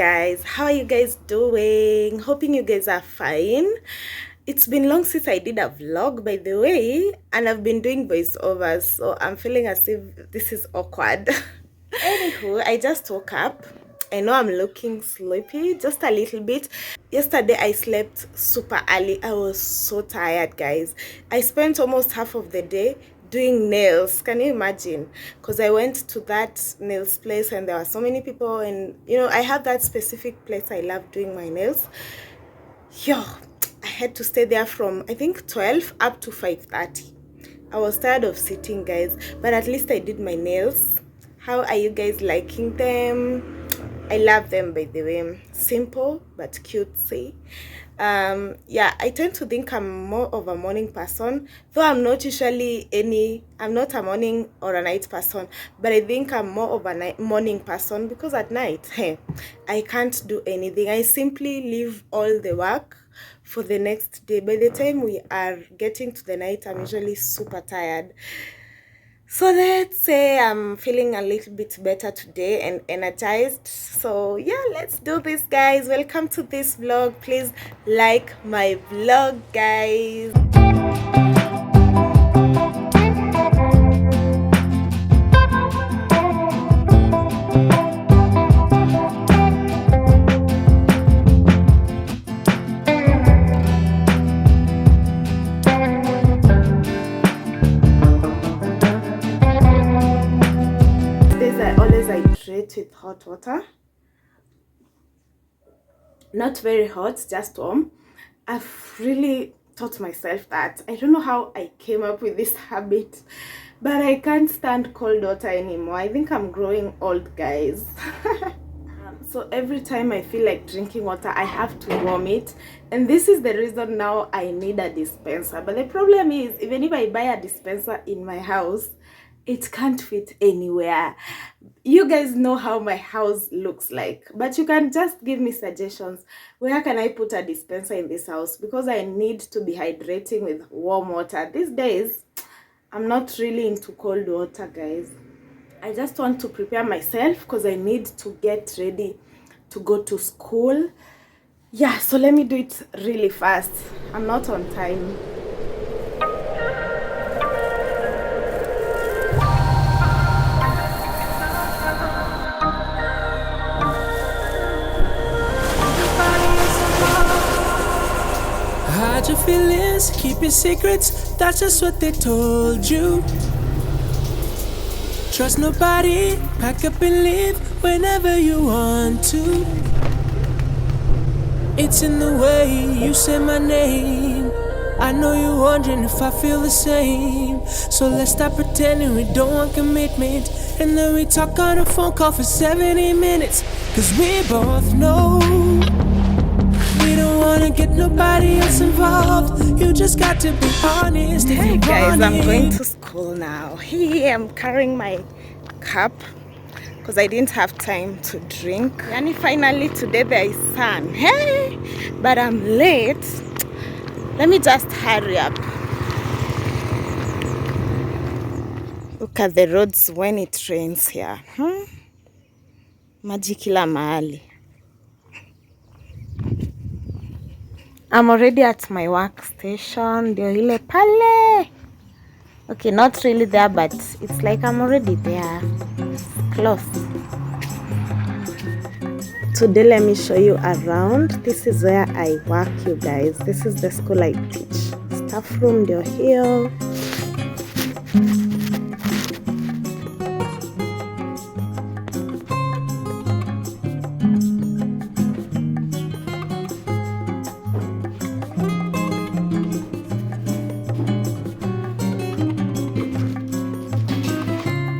guys, how are you guys doing? Hoping you guys are fine. It's been long since I did a vlog, by the way, and I've been doing voiceovers, so I'm feeling as if this is awkward. Anywho, I just woke up. I know I'm looking sleepy just a little bit. Yesterday I slept super early. I was so tired, guys. I spent almost half of the day doing nails. Can you imagine? Because I went to that nails place and there were so many people, and you know, I have that specific place I love doing my nails. Yeah, I had to stay there from I think 12 up to 5:30. I was tired of sitting, guys, but at least I did my nails. How are you guys liking them? I love them, by the way. Simple but cutesy. Yeah, I tend to think I'm more of a morning person, though I'm not a morning or a night person, but I think I'm more of a morning person because at night, hey, I can't do anything. I simply leave all the work for the next day. By the time we are getting to the night, I'm usually super tired. So let's say I'm feeling a little bit better today and energized. So yeah, let's do this, guys. Welcome to this vlog. Please like my vlog, guys. With hot water, not very hot, just warm. I've really taught myself that. I don't know how I came up with this habit, but I can't stand cold water anymore. I think I'm growing old, guys. So every time I feel like drinking water, I have to warm it, and this is the reason now I need a dispenser. But the problem is, even if I buy a dispenser in my house, it can't fit anywhere. You guys know how my house looks like, but you can just give me suggestions. Where can I put a dispenser in this house? Because I need to be hydrating with warm water. These days, I'm not really into cold water, guys. I just want to prepare myself because I need to get ready to go to school. Yeah, so let me do it really fast. I'm not on time. Hide your feelings, keep your secrets, that's just what they told you. Trust nobody, pack up and leave whenever you want to. It's in the way you say my name. I know you're wondering if I feel the same. So let's stop pretending we don't want commitment, and then we talk on a phone call for 70 minutes. Cause we both know we don't wanna get nobody else involved. You just got to be honest. Hey guys, I'm going to school now. Hey, I'm carrying my cup because I didn't have time to drink. And finally today there is sun. Hey, but I'm late. Let me just hurry up. Look at the roads when it rains here. Maji kila mahali. I'm already at my workstation. Ndio ile pale. Okay, not really there, but it's like I'm already there. Close. Today, let me show you around. This is where I work, you guys. This is the school I teach. Staff room, ndio here.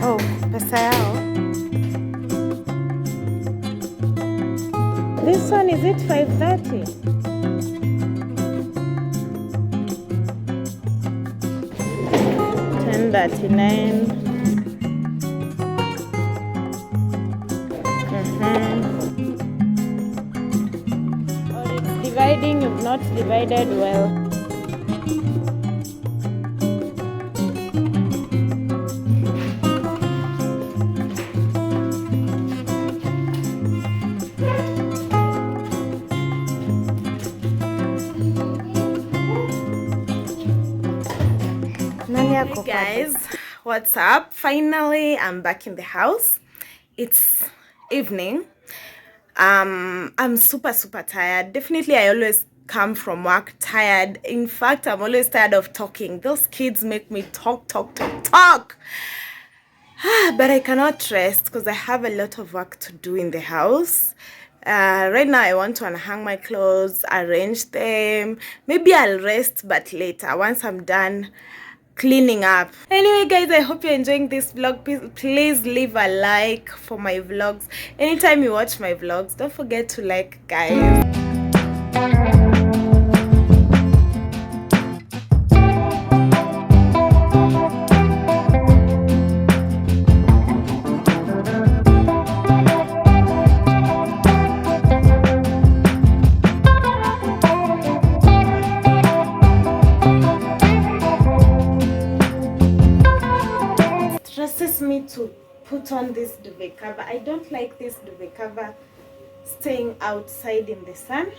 Oh, pesa yao. This one, is it 5:30? $10.39. Oh, it's dividing. You've not divided well. Hey guys, what's up? Finally, I'm back in the house. It's evening. I'm super tired. Definitely, I always come from work tired. In fact, I'm always tired of talking. Those kids make me talk. But I cannot rest because I have a lot of work to do in the house. Right now I want to unhang my clothes, arrange them. Maybe I'll rest, but later once I'm done cleaning up. Anyway guys, I hope you're enjoying this vlog. Please leave a like for my vlogs. Anytime you watch my vlogs, don't forget to like, guys. Me to put on this duvet cover. I don't like this duvet cover staying outside in the sun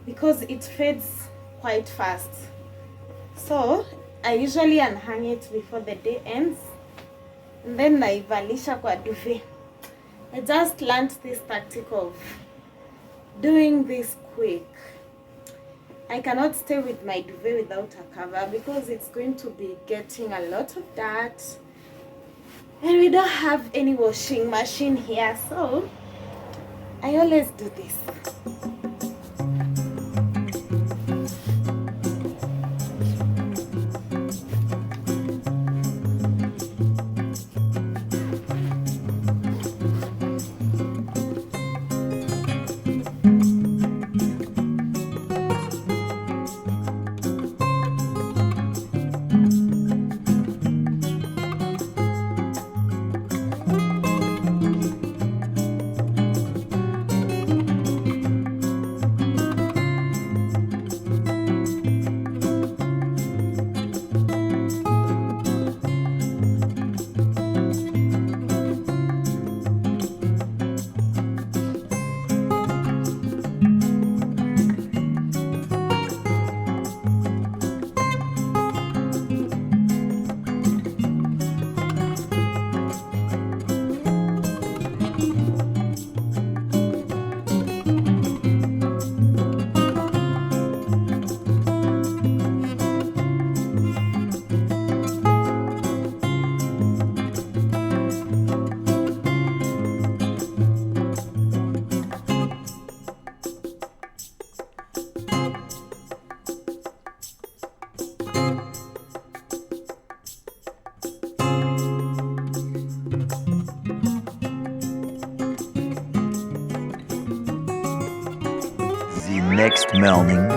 because it fades quite fast. So I usually unhang it before the day ends and then naivalisha kwa duvet. I just learned this tactic of doing this quick. I cannot stay with my duvet without a cover because it's going to be getting a lot of dirt. And we don't have any washing machine here, so I always do this. Next morning.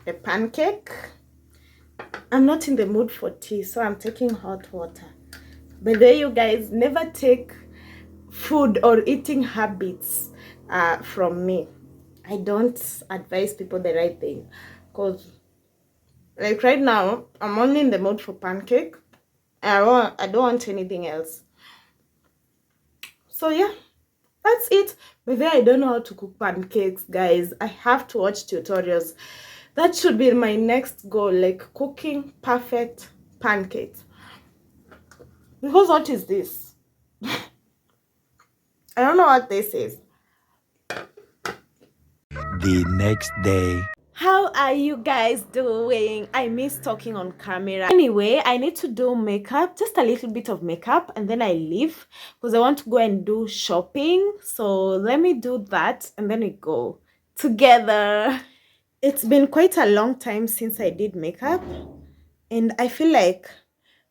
a pancake. I'm not in the mood for tea, so I'm taking hot water. By the way, you guys, never take food or eating habits from me. I don't advise people the right thing, because like right now I'm only in the mood for pancake. I don't want anything else. So yeah, that's it. But then I don't know how to cook pancakes, guys. I have to watch tutorials. That should be my next goal, like cooking perfect pancakes. Because what is this? I don't know what this is. The next day. How are you guys doing? I miss talking on camera. Anyway, I need to do makeup, just a little bit of makeup, and then I leave because I want to go and do shopping. So let me do that and then we go together. It's been quite a long time since I did makeup, and I feel like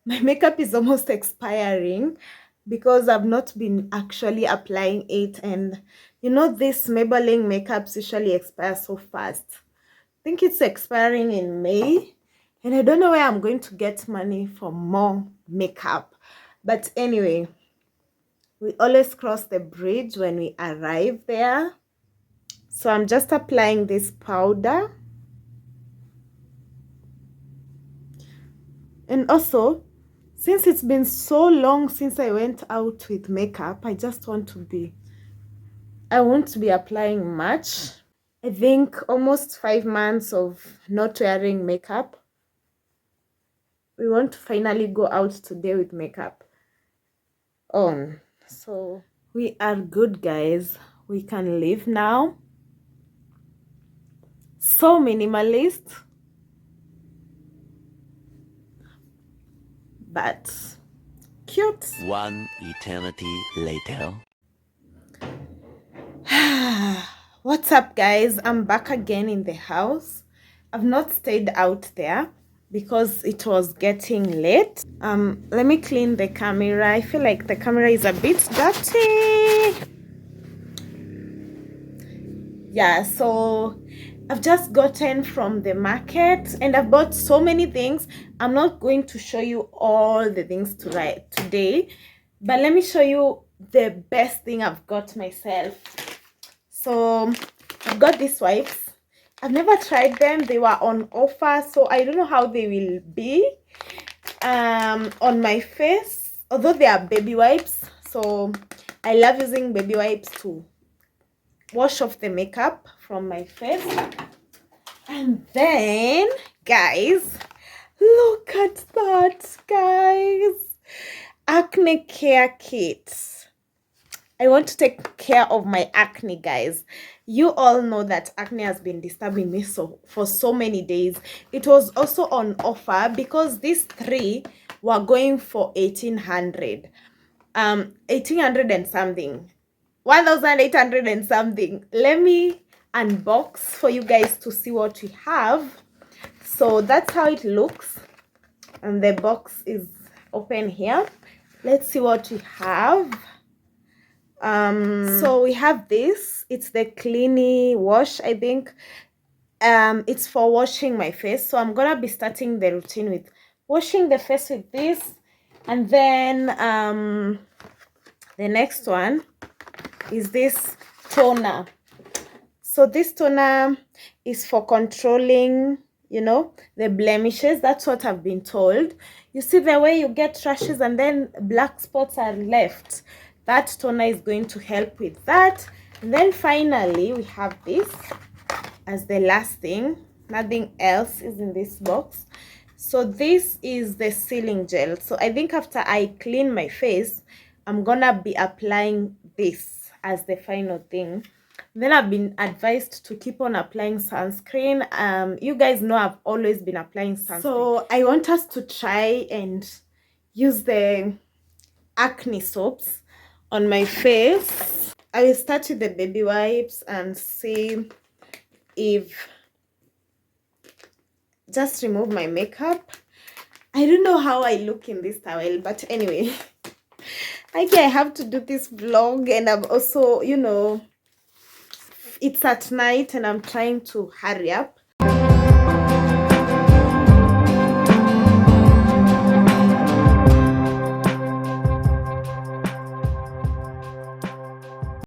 my makeup is almost expiring because I've not been actually applying it. And you know, this Maybelline makeups usually expire so fast. I think it's expiring in May, and I don't know where I'm going to get money for more makeup. But anyway, we always cross the bridge when we arrive there. So I'm just applying this powder. And also, since it's been so long since I went out with makeup, I won't be applying much. I think almost 5 months of not wearing makeup. We want to finally go out today with makeup on. So we are good, guys. We can leave now. So minimalist, but cute. One eternity later. What's up, guys? I'm back again in the house. I've not stayed out there because it was getting late. Let me clean the camera. I feel like the camera is a bit dirty. Yeah, so I've just gotten from the market and I've bought so many things. I'm not going to show you all the things today, but let me show you the best thing I've got myself. So I've got these wipes. I've never tried them. They were on offer, so I don't know how they will be on my face, although they are baby wipes. So I love using baby wipes to wash off the makeup from my face. And then, guys, look at that, guys. Acne care kit. I want to take care of my acne, guys. You all know that acne has been disturbing me for so many days. It was also on offer because these three were going for 1800 and something, 1800 and something. Let me unbox for you guys to see what we have. So that's how it looks, and the box is open here. Let's see what we have. So we have this. It's the Cleany Wash, I think. It's for washing my face. So I'm gonna be starting the routine with washing the face with this, and then the next one is this toner. So this toner is for controlling, you know, the blemishes. That's what I've been told. You see the way you get rashes and then black spots are left. That toner is going to help with that. And then finally, we have this as the last thing. Nothing else is in this box. So this is the sealing gel. So I think after I clean my face, I'm gonna be applying this as the final thing. Then I've been advised to keep on applying sunscreen. You guys know I've always been applying sunscreen. So I want us to try and use the acne soaps on my face. I will start with the baby wipes and see if, just remove my makeup. I don't know how I look in this towel, but anyway, I have to do this vlog, and I'm also, you know, it's at night and I'm trying to hurry up.